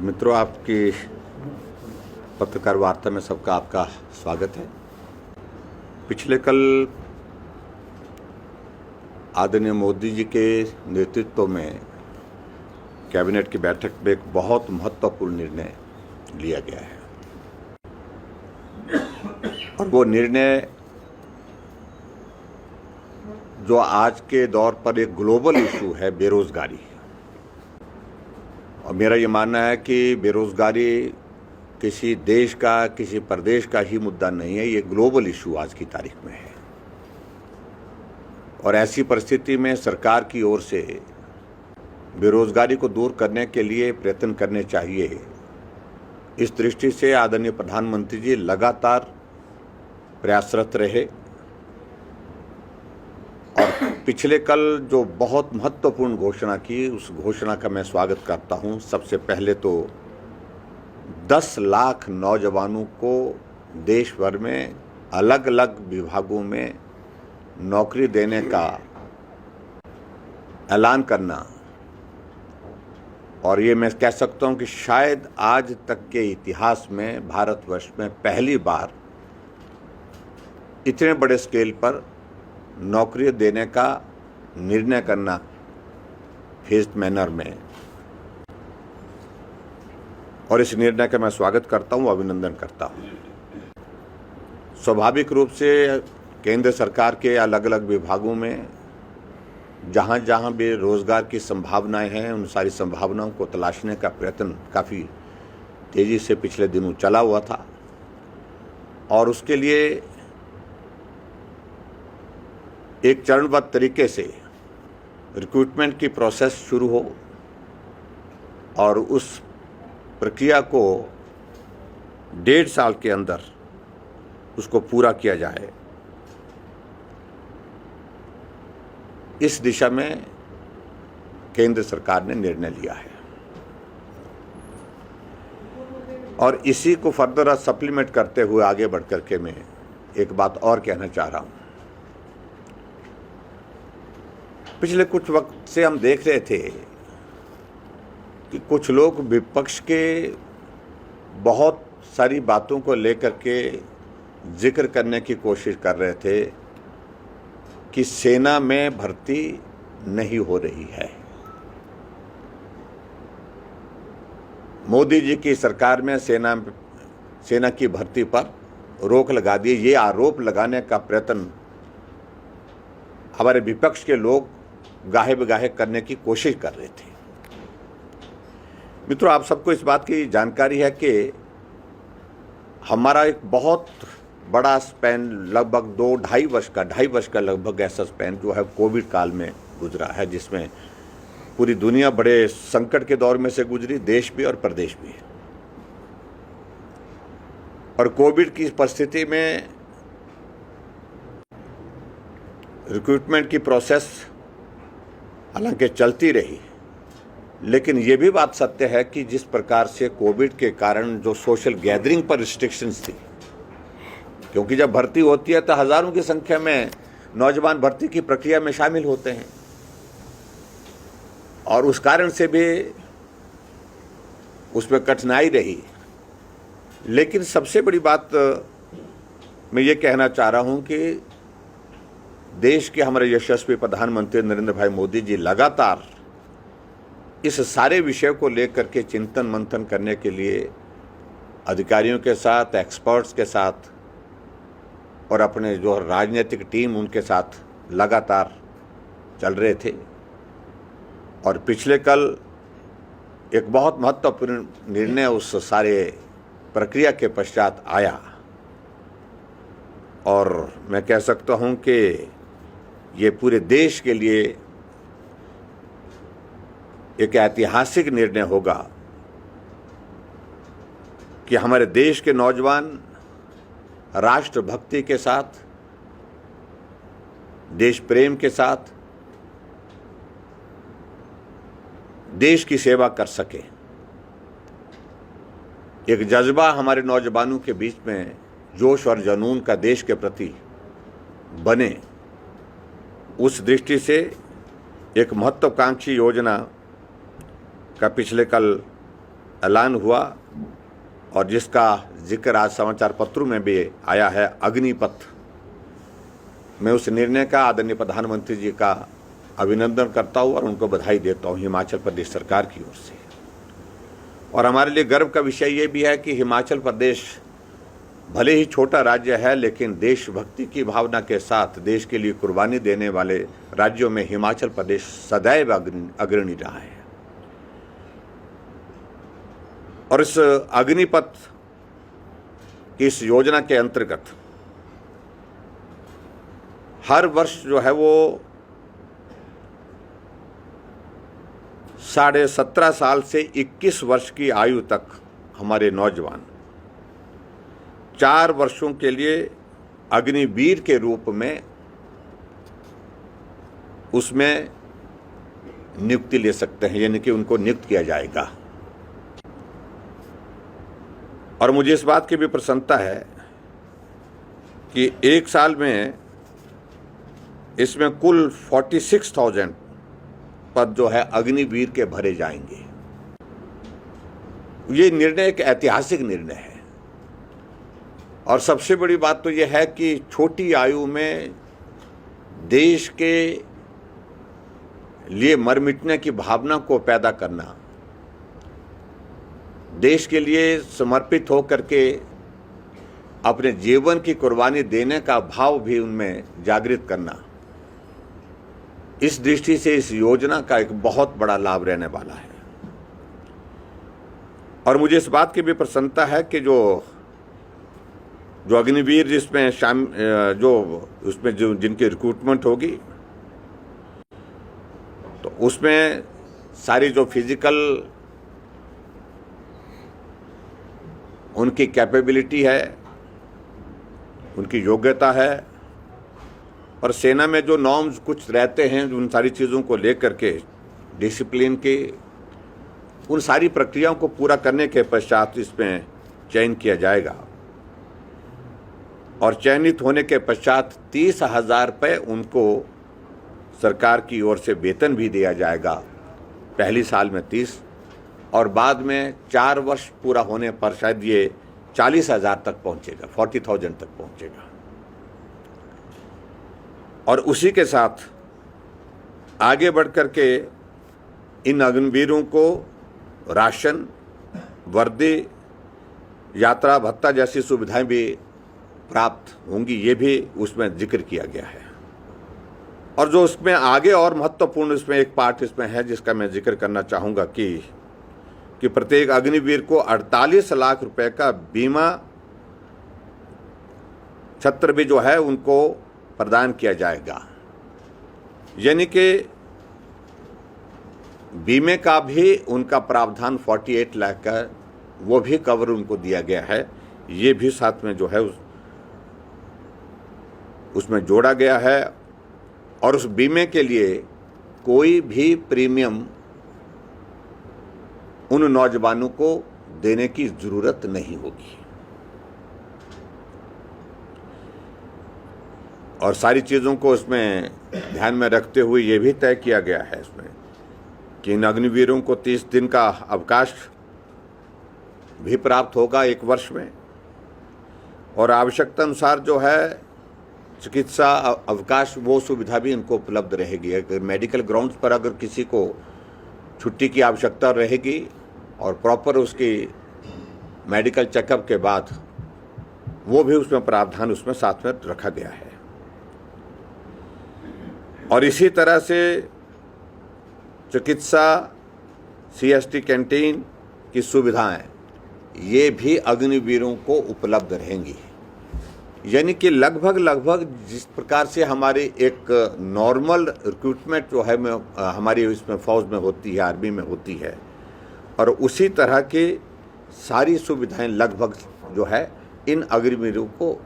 मित्रों, आपकी पत्रकार वार्ता में सबका आपका स्वागत है। पिछले कल आदरणीय मोदी जी के नेतृत्व में कैबिनेट की बैठक में एक बहुत महत्वपूर्ण निर्णय लिया गया है और वो निर्णय जो आज के दौर पर एक ग्लोबल इशू है, बेरोजगारी। और मेरा ये मानना है कि बेरोजगारी किसी देश का, किसी प्रदेश का ही मुद्दा नहीं है, ये ग्लोबल इशू आज की तारीख में है। और ऐसी परिस्थिति में सरकार की ओर से बेरोजगारी को दूर करने के लिए प्रयत्न करने चाहिए। इस दृष्टि से आदरणीय प्रधानमंत्री जी लगातार प्रयासरत रहे और पिछले कल जो बहुत महत्वपूर्ण घोषणा की, उस घोषणा का मैं स्वागत करता हूं। सबसे पहले तो 10 लाख नौजवानों को देश भर में अलग अलग विभागों में नौकरी देने का ऐलान करना, और ये मैं कह सकता हूं कि शायद आज तक के इतिहास में भारतवर्ष में पहली बार इतने बड़े स्केल पर नौकरी देने का निर्णय करना फेज्ड मैनर में, और इस निर्णय का मैं स्वागत करता हूं, अभिनंदन करता हूं। स्वाभाविक रूप से केंद्र सरकार के अलग अलग विभागों में जहां जहां भी रोजगार की संभावनाएं हैं, उन सारी संभावनाओं को तलाशने का प्रयत्न काफ़ी तेज़ी से पिछले दिनों चला हुआ था और उसके लिए एक चरणबद्ध तरीके से रिक्रूटमेंट की प्रोसेस शुरू हो और उस प्रक्रिया को 1.5 साल के अंदर उसको पूरा किया जाए, इस दिशा में केंद्र सरकार ने निर्णय लिया है। और इसी को फर्दर सप्लीमेंट करते हुए आगे बढ़कर के मैं एक बात और कहना चाह रहा हूँ। पिछले कुछ वक्त से हम देख रहे थे कि कुछ लोग विपक्ष के बहुत सारी बातों को लेकर के जिक्र करने की कोशिश कर रहे थे कि सेना में भर्ती नहीं हो रही है। मोदी जी की सरकार में सेना की भर्ती पर रोक लगा दी, ये आरोप लगाने का प्रयत्न हमारे विपक्ष के लोग गाहे बगाहे करने की कोशिश कर रहे थे। मित्रों, आप सबको इस बात की जानकारी है कि हमारा एक बहुत बड़ा स्पैन, लगभग 2-2.5 वर्ष का लगभग ऐसा स्पैन जो है कोविड काल में गुजरा है, जिसमें पूरी दुनिया बड़े संकट के दौर में से गुजरी, देश भी और प्रदेश भी। और कोविड की परिस्थिति में रिक्रूटमेंट की प्रोसेस हालांकि चलती रही, लेकिन ये भी बात सत्य है कि जिस प्रकार से कोविड के कारण जो सोशल गैदरिंग पर रिस्ट्रिक्शंस थी, क्योंकि जब भर्ती होती है तो हजारों की संख्या में नौजवान भर्ती की प्रक्रिया में शामिल होते हैं और उस कारण से भी उसमें कठिनाई रही। लेकिन सबसे बड़ी बात मैं ये कहना चाह रहा हूँ कि देश के हमारे यशस्वी प्रधानमंत्री नरेंद्र भाई मोदी जी लगातार इस सारे विषय को लेकर के चिंतन मंथन करने के लिए अधिकारियों के साथ, एक्सपर्ट्स के साथ और अपने जो राजनीतिक टीम उनके साथ लगातार चल रहे थे। और पिछले कल एक बहुत महत्वपूर्ण निर्णय उस सारे प्रक्रिया के पश्चात आया और मैं कह सकता हूं कि ये पूरे देश के लिए एक ऐतिहासिक निर्णय होगा कि हमारे देश के नौजवान राष्ट्रभक्ति के साथ, देश प्रेम के साथ देश की सेवा कर सके। एक जज्बा हमारे नौजवानों के बीच में, जोश और जुनून का देश के प्रति बने, उस दृष्टि से एक महत्वाकांक्षी योजना का पिछले कल ऐलान हुआ और जिसका जिक्र आज समाचार पत्रों में भी आया है, अग्निपथ, मैं उस निर्णय का आदरणीय प्रधानमंत्री जी का अभिनंदन करता हूँ और उनको बधाई देता हूँ हिमाचल प्रदेश सरकार की ओर से। और हमारे लिए गर्व का विषय ये भी है कि हिमाचल प्रदेश भले ही छोटा राज्य है, लेकिन देशभक्ति की भावना के साथ देश के लिए कुर्बानी देने वाले राज्यों में हिमाचल प्रदेश सदैव अग्रणी रहा है। और इस अग्निपथ की इस योजना के अंतर्गत हर वर्ष जो है वो 17.5 साल से 21 वर्ष की आयु तक हमारे नौजवान 4 वर्षों के लिए अग्निवीर के रूप में उसमें नियुक्ति ले सकते हैं, यानी कि उनको नियुक्त किया जाएगा। और मुझे इस बात की भी प्रसन्नता है कि एक साल में इसमें कुल 46,000 पद जो है अग्निवीर के भरे जाएंगे। ये निर्णय एक ऐतिहासिक निर्णय है और सबसे बड़ी बात तो यह है कि छोटी आयु में देश के लिए मर मिटने की भावना को पैदा करना, देश के लिए समर्पित होकर के अपने जीवन की कुर्बानी देने का भाव भी उनमें जागृत करना, इस दृष्टि से इस योजना का एक बहुत बड़ा लाभ रहने वाला है। और मुझे इस बात की भी प्रसन्नता है कि जो अग्निवीर जिसमें जिनकी रिक्रूटमेंट होगी, तो उसमें सारी जो फिजिकल उनकी कैपेबिलिटी है, उनकी योग्यता है, और सेना में जो नॉर्म्स कुछ रहते हैं उन सारी चीज़ों को लेकर के डिसिप्लिन के उन सारी प्रक्रियाओं को पूरा करने के पश्चात इसमें चयन किया जाएगा। और चयनित होने के पश्चात 30,000 रुपये उनको सरकार की ओर से वेतन भी दिया जाएगा, पहली साल में 30 और बाद में 4 वर्ष पूरा होने पर शायद ये 40,000 तक पहुंचेगा, 40,000 तक पहुंचेगा। और उसी के साथ आगे बढ़ कर के इन अग्निवीरों को राशन, वर्दी, यात्रा भत्ता जैसी सुविधाएं भी प्राप्त होंगी, ये भी उसमें जिक्र किया गया है। और जो उसमें आगे और महत्वपूर्ण इसमें एक पार्ट इसमें है जिसका मैं जिक्र करना चाहूँगा कि प्रत्येक अग्निवीर को 48 लाख रुपए का बीमा छत्र भी जो है उनको प्रदान किया जाएगा। यानी कि बीमे का भी उनका प्रावधान 48 लाख का वो भी कवर उनको दिया गया है, ये भी साथ में जो है उसमें जोड़ा गया है। और उस बीमे के लिए कोई भी प्रीमियम उन नौजवानों को देने की जरूरत नहीं होगी। और सारी चीज़ों को उसमें ध्यान में रखते हुए ये भी तय किया गया है इसमें कि इन अग्निवीरों को 30 दिन का अवकाश भी प्राप्त होगा 1 वर्ष में, और आवश्यकता अनुसार जो है चिकित्सा अवकाश वो सुविधा भी इनको उपलब्ध रहेगी। अगर मेडिकल ग्राउंड्स पर अगर किसी को छुट्टी की आवश्यकता रहेगी और प्रॉपर उसकी मेडिकल चेकअप के बाद वो भी उसमें प्रावधान उसमें साथ में रखा गया है। और इसी तरह से चिकित्सा, CST कैंटीन की सुविधाएं ये भी अग्निवीरों को उपलब्ध रहेंगी। यानी कि लगभग जिस प्रकार से हमारी एक नॉर्मल रिक्रूटमेंट जो है हमारी इसमें फौज में होती है, आर्मी में होती है, और उसी तरह की सारी सुविधाएं लगभग जो है इन अग्निवीरों को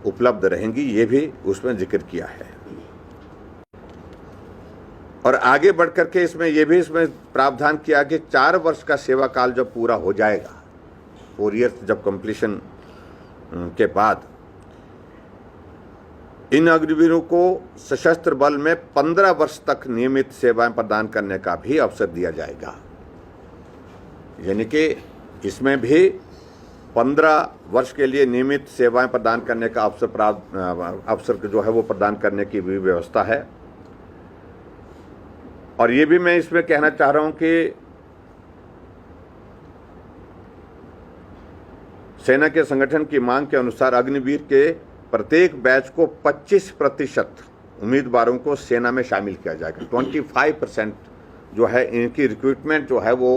उपलब्ध रहेंगी, ये भी उसमें जिक्र किया है। और आगे बढ़ करके इसमें यह भी इसमें प्रावधान किया कि 4 वर्ष का सेवा काल जब पूरा हो जाएगा, 4 ईयर्स जब कंप्लीशन के बाद, इन अग्निवीरों को सशस्त्र बल में 15 वर्ष तक नियमित सेवाएं प्रदान करने का भी अवसर दिया जाएगा। यानी कि इसमें भी 15 वर्ष के लिए नियमित सेवाएं प्रदान करने का अवसर जो है वो प्रदान करने की भी व्यवस्था है। और ये भी मैं इसमें कहना चाह रहा हूं कि सेना के संगठन की मांग के अनुसार अग्निवीर के प्रत्येक बैच को 25% उम्मीदवारों को सेना में शामिल किया जाएगा। 25% जो है इनकी रिक्रूटमेंट जो है वो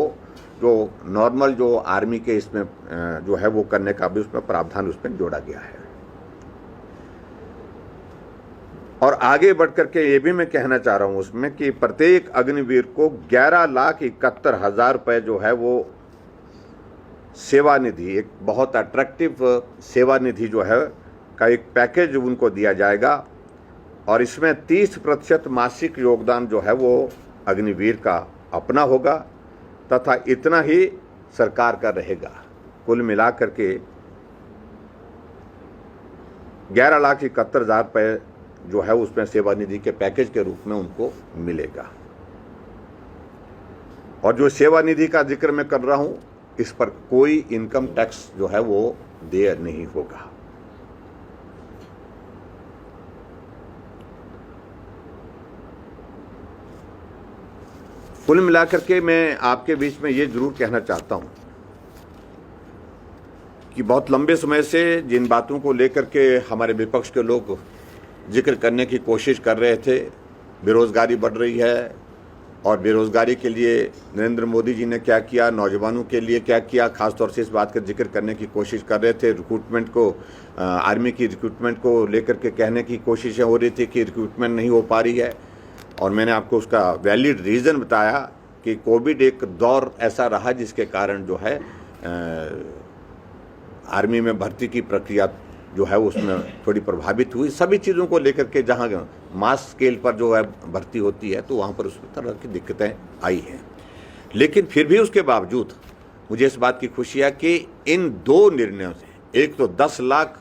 जो नॉर्मल जो आर्मी के इसमें जो है वो करने का भी उसमें प्रावधान उसमें जोड़ा गया है। और आगे बढ़कर के ये भी मैं कहना चाह रहा हूं उसमें कि प्रत्येक अग्निवीर को 11,71,000 रुपये जो है वो सेवा निधि, एक बहुत अट्रैक्टिव सेवा निधि जो है का एक पैकेज उनको दिया जाएगा। और इसमें 30% मासिक योगदान जो है वो अग्निवीर का अपना होगा तथा इतना ही सरकार का रहेगा। कुल मिलाकर के 11,71,000 रुपये जो है उसमें सेवा निधि के पैकेज के रूप में उनको मिलेगा। और जो सेवा निधि का जिक्र मैं कर रहा हूं, इस पर कोई इनकम टैक्स जो है वो देय नहीं होगा। कुल मिलाकर के मैं आपके बीच में ये जरूर कहना चाहता हूं कि बहुत लंबे समय से जिन बातों को लेकर के हमारे विपक्ष के लोग जिक्र करने की कोशिश कर रहे थे, बेरोजगारी बढ़ रही है और बेरोजगारी के लिए नरेंद्र मोदी जी ने क्या किया, नौजवानों के लिए क्या किया, खासतौर से इस बात का जिक्र करने की कोशिश कर रहे थे। रिक्रूटमेंट को, आर्मी की रिक्रूटमेंट को लेकर के कहने की कोशिशें हो रही थी कि रिक्रूटमेंट नहीं हो पा रही है। और मैंने आपको उसका वैलिड रीज़न बताया कि कोविड एक दौर ऐसा रहा जिसके कारण जो है आर्मी में भर्ती की प्रक्रिया जो है उसमें थोड़ी प्रभावित हुई। सभी चीज़ों को लेकर के जहाँ मास स्केल पर जो है भर्ती होती है तो वहाँ पर उस तरह की दिक्कतें आई हैं। लेकिन फिर भी उसके बावजूद मुझे इस बात की खुशी है कि इन दो निर्णयों से, एक तो 10 लाख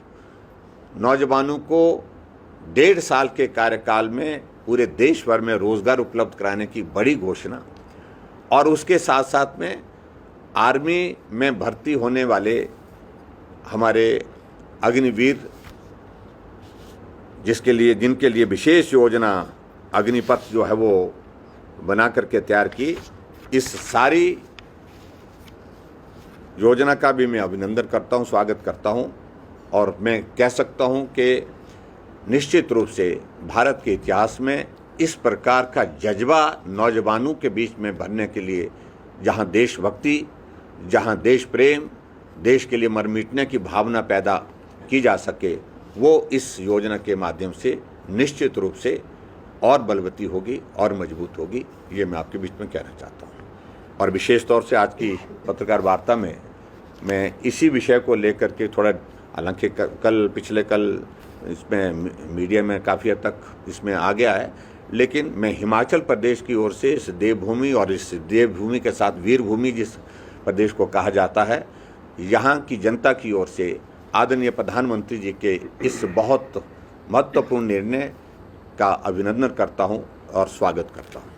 नौजवानों को 1.5 साल के कार्यकाल में पूरे देश भर में रोजगार उपलब्ध कराने की बड़ी घोषणा, और उसके साथ साथ में आर्मी में भर्ती होने वाले हमारे अग्निवीर जिनके लिए विशेष योजना अग्निपथ जो है वो बना करके तैयार की, इस सारी योजना का भी मैं अभिनंदन करता हूं, स्वागत करता हूं। और मैं कह सकता हूं कि निश्चित रूप से भारत के इतिहास में इस प्रकार का जज्बा नौजवानों के बीच में भरने के लिए, जहां देशभक्ति, जहां देश प्रेम, देश के लिए मर मिटने की भावना पैदा की जा सके, वो इस योजना के माध्यम से निश्चित रूप से और बलवती होगी और मजबूत होगी। ये मैं आपके बीच में कहना चाहता हूँ। और विशेष तौर से आज की पत्रकार वार्ता में मैं इसी विषय को लेकर के थोड़ा, हालांकि कल इसमें मीडिया में काफ़ी हद तक इसमें आ गया है, लेकिन मैं हिमाचल प्रदेश की ओर से इस देवभूमि और इस देवभूमि के साथ वीरभूमि जिस प्रदेश को कहा जाता है, यहाँ की जनता की ओर से आदरणीय प्रधानमंत्री जी के इस बहुत महत्वपूर्ण निर्णय का अभिनंदन करता हूँ और स्वागत करता हूँ।